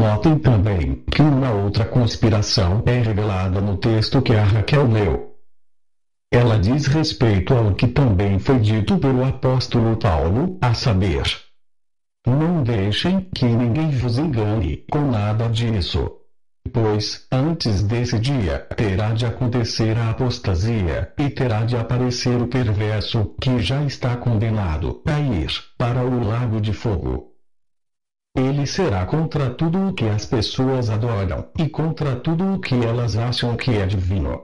Notem também que uma outra conspiração é revelada no texto que a Raquel leu. Ela diz respeito ao que também foi dito pelo apóstolo Paulo, a saber: não deixem que ninguém vos engane com nada disso. Pois, antes desse dia, terá de acontecer a apostasia, e terá de aparecer o perverso, que já está condenado a ir para o lago de fogo. Ele será contra tudo o que as pessoas adoram, e contra tudo o que elas acham que é divino.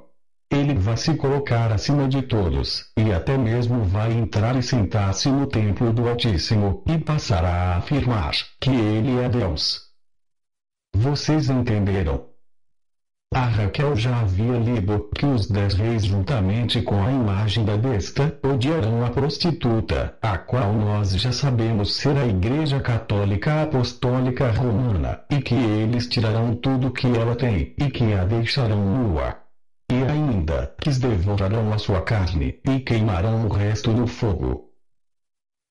Ele vai se colocar acima de todos, e até mesmo vai entrar e sentar-se no templo do Altíssimo, e passará a afirmar que ele é Deus. Vocês entenderam? A Raquel já havia lido que os 10 reis, juntamente com a imagem da besta, odiarão a prostituta, a qual nós já sabemos ser a Igreja Católica Apostólica Romana, e que eles tirarão tudo que ela tem, e que a deixarão nua. E ainda, que devorarão a sua carne, e queimarão o resto no fogo.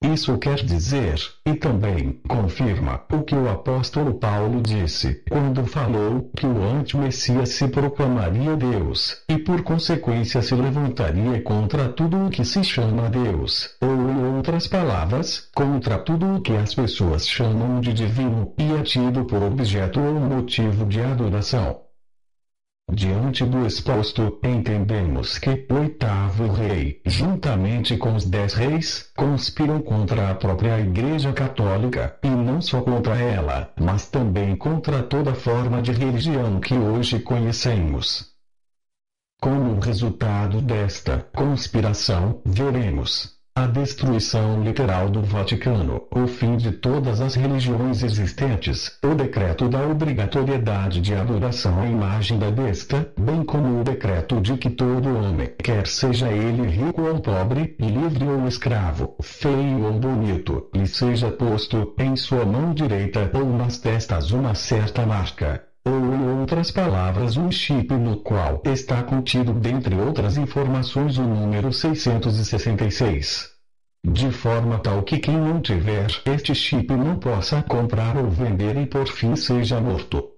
Isso quer dizer, e também confirma, o que o apóstolo Paulo disse, quando falou que o anti-Messias se proclamaria Deus, e por consequência se levantaria contra tudo o que se chama Deus, ou em outras palavras, contra tudo o que as pessoas chamam de divino, e é tido por objeto ou motivo de adoração. Diante do exposto, entendemos que o 8º rei, juntamente com os 10 reis, conspiram contra a própria Igreja Católica, e não só contra ela, mas também contra toda forma de religião que hoje conhecemos. Como resultado desta conspiração, veremos a destruição literal do Vaticano, o fim de todas as religiões existentes, o decreto da obrigatoriedade de adoração à imagem da besta, bem como o decreto de que todo homem, quer seja ele rico ou pobre, livre ou escravo, feio ou bonito, lhe seja posto em sua mão direita ou nas testas uma certa marca, ou em outras palavras um chip no qual está contido, dentre outras informações, o número 666. De forma tal que quem não tiver este chip não possa comprar ou vender e por fim seja morto.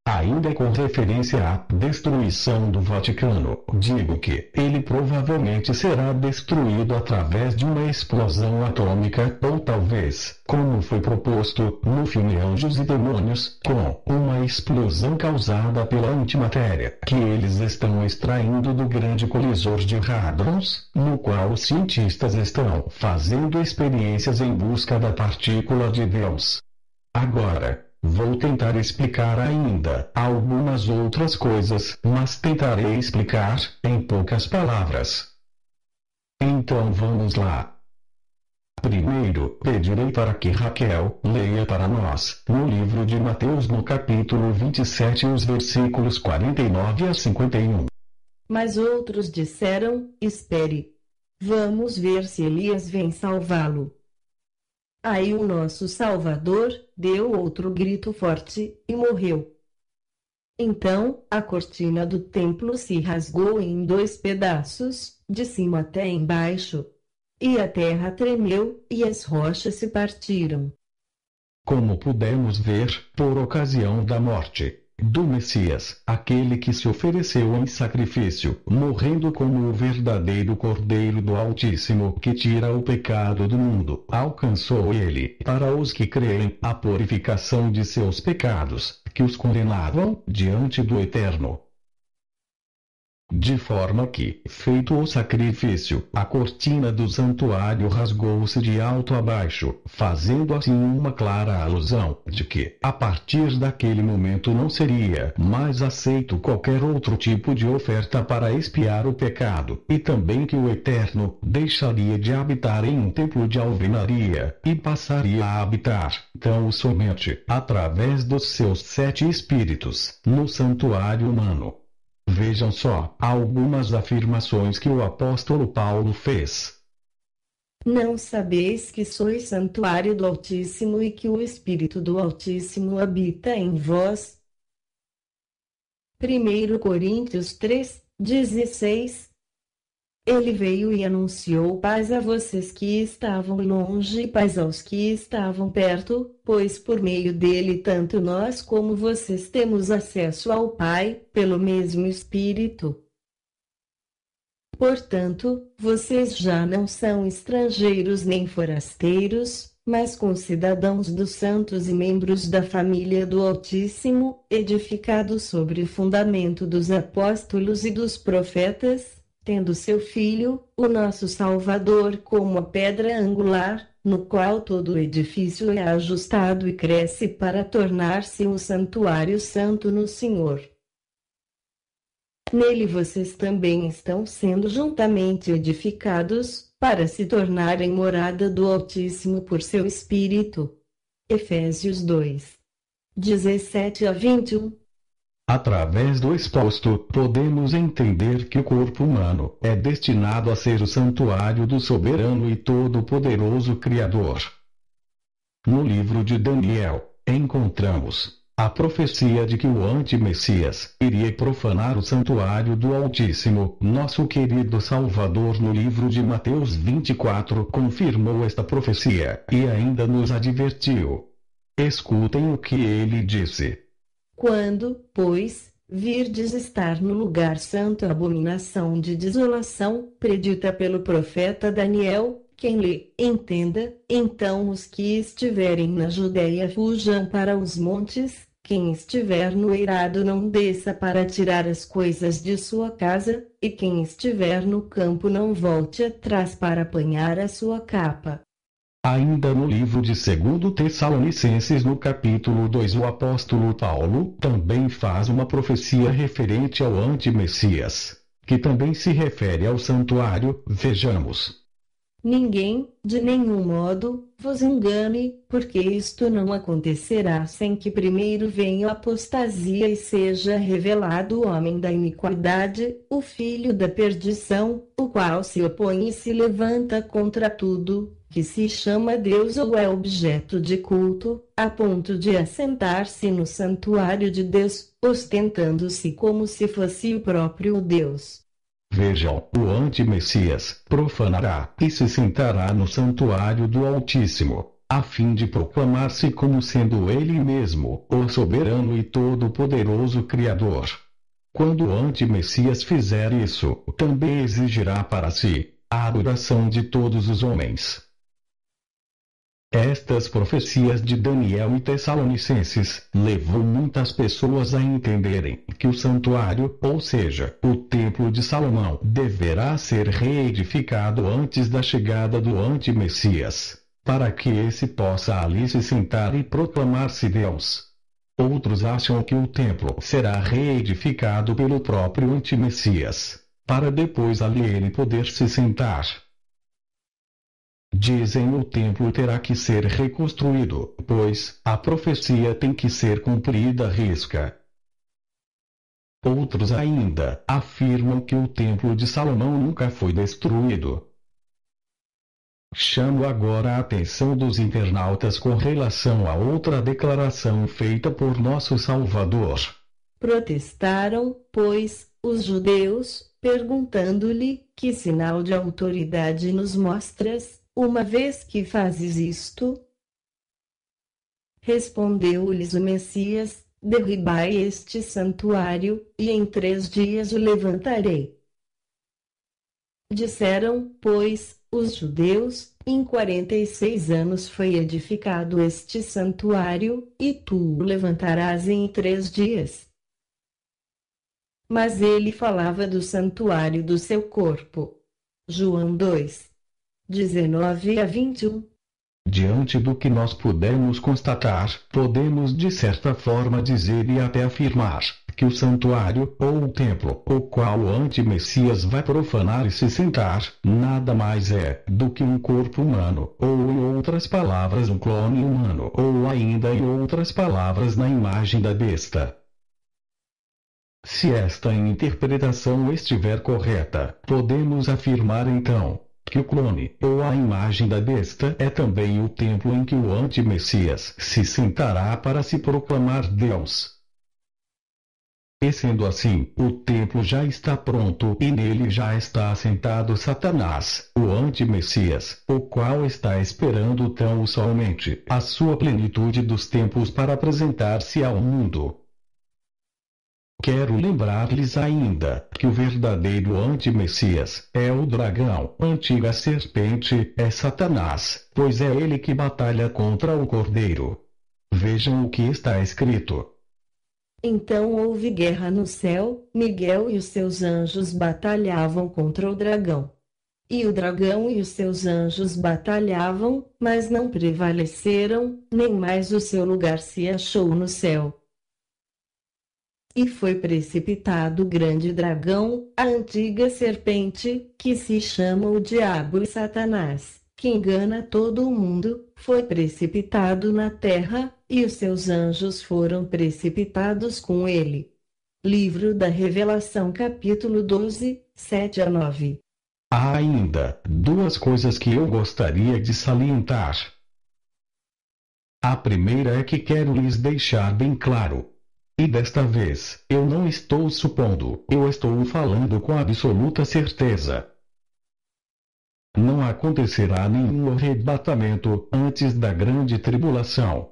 Ainda com referência à destruição do Vaticano, digo que ele provavelmente será destruído através de uma explosão atômica, ou talvez, como foi proposto, no filme Anjos e Demônios, com uma explosão causada pela antimatéria, que eles estão extraindo do grande colisor de hadrons, no qual os cientistas estão fazendo experiências em busca da partícula de Deus. Agora, vou tentar explicar ainda algumas outras coisas, mas tentarei explicar em poucas palavras. Então vamos lá. Primeiro, pedirei para que Raquel leia para nós, no livro de Mateus, no capítulo 27, os versículos 49 a 51. Mas outros disseram: espere. Vamos ver se Elias vem salvá-lo. Aí o nosso Salvador deu outro grito forte e morreu. Então, a cortina do templo se rasgou em 2 pedaços, de cima até embaixo. E a terra tremeu, e as rochas se partiram. Como pudemos ver, por ocasião da morte do Messias, aquele que se ofereceu em sacrifício, morrendo como o verdadeiro Cordeiro do Altíssimo que tira o pecado do mundo, alcançou ele, para os que creem, a purificação de seus pecados, que os condenavam diante do Eterno. De forma que, feito o sacrifício, a cortina do santuário rasgou-se de alto a baixo, fazendo assim uma clara alusão de que, a partir daquele momento, não seria mais aceito qualquer outro tipo de oferta para expiar o pecado, e também que o Eterno deixaria de habitar em um templo de alvenaria, e passaria a habitar, tão somente, através dos seus 7 espíritos, no santuário humano. Vejam só algumas afirmações que o apóstolo Paulo fez. Não sabeis que sois santuário do Altíssimo e que o Espírito do Altíssimo habita em vós? 1 Coríntios 3:16. Ele veio e anunciou paz a vocês que estavam longe e paz aos que estavam perto, pois por meio dele tanto nós como vocês temos acesso ao Pai, pelo mesmo Espírito. Portanto, vocês já não são estrangeiros nem forasteiros, mas concidadãos dos santos e membros da família do Altíssimo, edificados sobre o fundamento dos apóstolos e dos profetas, tendo seu Filho, o nosso Salvador, como a pedra angular, no qual todo o edifício é ajustado e cresce para tornar-se um santuário santo no Senhor. Nele vocês também estão sendo juntamente edificados, para se tornarem morada do Altíssimo por seu Espírito. Efésios 2, 17 a 21. Através do exposto, podemos entender que o corpo humano é destinado a ser o santuário do soberano e todo-poderoso Criador. No livro de Daniel, encontramos a profecia de que o anti-Messias iria profanar o santuário do Altíssimo. Nosso querido Salvador, no livro de Mateus 24, confirmou esta profecia e ainda nos advertiu. Escutem o que ele disse. Quando, pois, virdes estar no lugar santo a abominação de desolação, predita pelo profeta Daniel, quem lê, entenda, então os que estiverem na Judéia fujam para os montes, quem estiver no eirado não desça para tirar as coisas de sua casa, e quem estiver no campo não volte atrás para apanhar a sua capa. Ainda no livro de 2 Tessalonicenses, no capítulo 2, o apóstolo Paulo também faz uma profecia referente ao anti-Messias, que também se refere ao santuário. Vejamos. Ninguém, de nenhum modo, vos engane, porque isto não acontecerá sem que primeiro venha a apostasia e seja revelado o homem da iniquidade, o filho da perdição, o qual se opõe e se levanta contra tudo que se chama Deus ou é objeto de culto, a ponto de assentar-se no santuário de Deus, ostentando-se como se fosse o próprio Deus. Vejam, o anti-Messias profanará e se sentará no santuário do Altíssimo, a fim de proclamar-se como sendo ele mesmo o soberano e todo-poderoso Criador. Quando o anti-Messias fizer isso, também exigirá para si a adoração de todos os homens. Estas profecias de Daniel e Tessalonicenses levou muitas pessoas a entenderem que o santuário, ou seja, o templo de Salomão, deverá ser reedificado antes da chegada do anti-Messias, para que esse possa ali se sentar e proclamar-se Deus. Outros acham que o templo será reedificado pelo próprio anti-Messias, para depois ali ele poder se sentar. Dizem o templo terá que ser reconstruído, pois a profecia tem que ser cumprida à risca. Outros ainda afirmam que o templo de Salomão nunca foi destruído. Chamo agora a atenção dos internautas com relação a outra declaração feita por nosso Salvador. Protestaram, pois, os judeus, perguntando-lhe: que sinal de autoridade nos mostras, uma vez que fazes isto? Respondeu-lhes o Messias: derribai este santuário, e em 3 dias o levantarei. Disseram, pois, os judeus: em 46 anos foi edificado este santuário, e tu o levantarás em 3 dias. Mas ele falava do santuário do seu corpo. João 2, 19 a 21. Diante do que nós pudermos constatar, podemos de certa forma dizer e até afirmar que o santuário, ou o templo, o qual o anti-Messias vai profanar e se sentar, nada mais é do que um corpo humano, ou em outras palavras um clone humano, ou ainda em outras palavras na imagem da besta. Se esta interpretação estiver correta, podemos afirmar então que o clone, ou a imagem da besta, é também o templo em que o anti-Messias se sentará para se proclamar Deus. E sendo assim, o templo já está pronto e nele já está assentado Satanás, o anti-Messias, o qual está esperando tão somente a sua plenitude dos tempos para apresentar-se ao mundo. Quero lembrar-lhes ainda que o verdadeiro anti-Messias é o dragão, antiga serpente, é Satanás, pois é ele que batalha contra o Cordeiro. Vejam o que está escrito. Então houve guerra no céu, Miguel e os seus anjos batalhavam contra o dragão. E o dragão e os seus anjos batalhavam, mas não prevaleceram, nem mais o seu lugar se achou no céu. E foi precipitado o grande dragão, a antiga serpente, que se chama o Diabo e Satanás, que engana todo o mundo, foi precipitado na terra, e os seus anjos foram precipitados com ele. Livro da Revelação, capítulo 12, 7-9. Há ainda duas coisas que eu gostaria de salientar. A primeira é que quero lhes deixar bem claro. E desta vez, eu não estou supondo, eu estou falando com absoluta certeza. Não acontecerá nenhum arrebatamento antes da grande tribulação.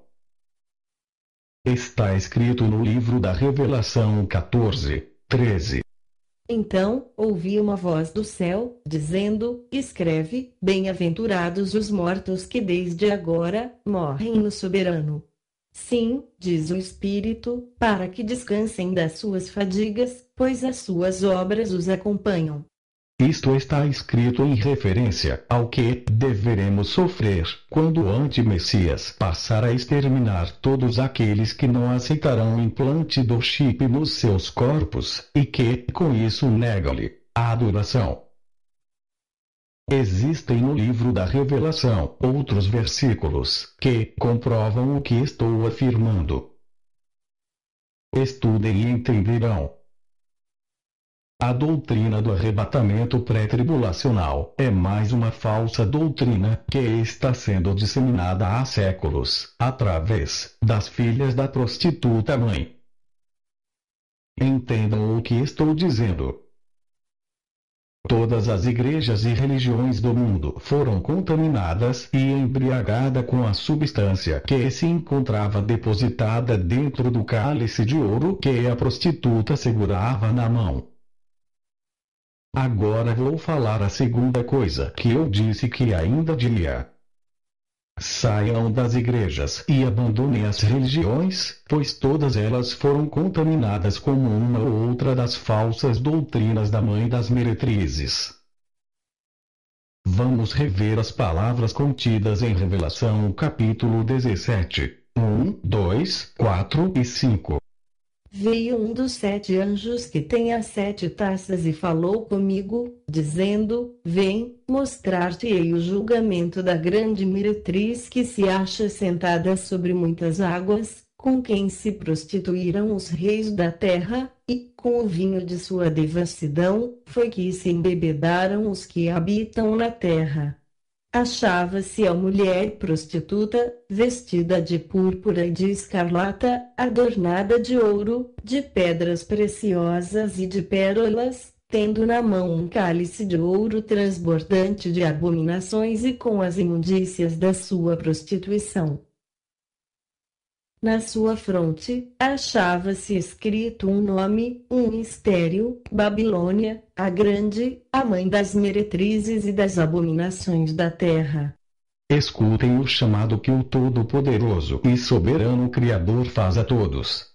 Está escrito no livro da Revelação 14, 13. Então, ouvi uma voz do céu, dizendo, escreve, bem-aventurados os mortos que desde agora, morrem no soberano. Sim, diz o Espírito, para que descansem das suas fadigas, pois as suas obras os acompanham. Isto está escrito em referência ao que deveremos sofrer quando o anti-Messias passar a exterminar todos aqueles que não aceitarão o implante do chip nos seus corpos, e que, com isso, negam-lhe a adoração. Existem no livro da Revelação outros versículos que comprovam o que estou afirmando. Estudem e entenderão. A doutrina do arrebatamento pré-tribulacional é mais uma falsa doutrina que está sendo disseminada há séculos, através das filhas da prostituta mãe. Entendam o que estou dizendo. Todas as igrejas e religiões do mundo foram contaminadas e embriagadas com a substância que se encontrava depositada dentro do cálice de ouro que a prostituta segurava na mão. Agora vou falar a segunda coisa que eu disse que ainda diria. Saiam das igrejas e abandonem as religiões, pois todas elas foram contaminadas com uma ou outra das falsas doutrinas da mãe das meretrizes. Vamos rever as palavras contidas em Revelação capítulo 17, 1, 2, 4 e 5. Veio um dos 7 anjos que tem as 7 taças e falou comigo, dizendo, vem, mostrar-te-ei o julgamento da grande meretriz que se acha sentada sobre muitas águas, com quem se prostituíram os reis da terra, e, com o vinho de sua devassidão, foi que se embebedaram os que habitam na terra. Achava-se a mulher prostituta, vestida de púrpura e de escarlata, adornada de ouro, de pedras preciosas e de pérolas, tendo na mão um cálice de ouro transbordante de abominações e com as imundícias da sua prostituição. Na sua fronte, achava-se escrito um nome, um mistério, Babilônia, a Grande, a mãe das meretrizes e das abominações da terra. Escutem o chamado que o Todo-Poderoso e Soberano Criador faz a todos.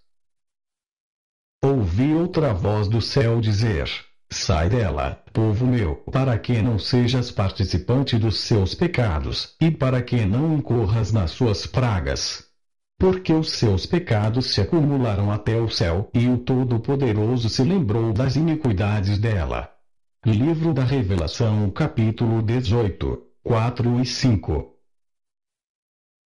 Ouvi outra voz do céu dizer: sai dela, povo meu, para que não sejas participante dos seus pecados, e para que não incorras nas suas pragas. Porque os seus pecados se acumularam até o céu, e o Todo-Poderoso se lembrou das iniquidades dela. Livro da Revelação, capítulo 18, 4 e 5.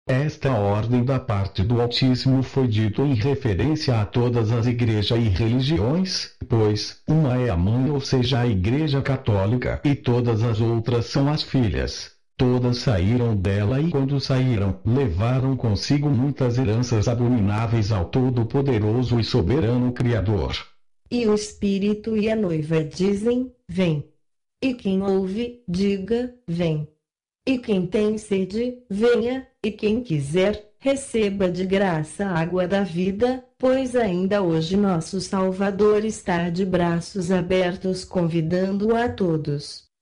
Esta ordem da parte do Altíssimo foi dito em referência a todas as igrejas e religiões, pois, uma é a mãe, ou seja, a Igreja Católica, e todas as outras são as filhas. Todas saíram dela e quando saíram, levaram consigo muitas heranças abomináveis ao Todo-Poderoso e Soberano Criador. E o Espírito e a noiva dizem: vem. E quem ouve, diga: vem. E quem tem sede, venha, e quem quiser, receba de graça a água da vida, pois ainda hoje nosso Salvador está de braços abertos convidando a todos.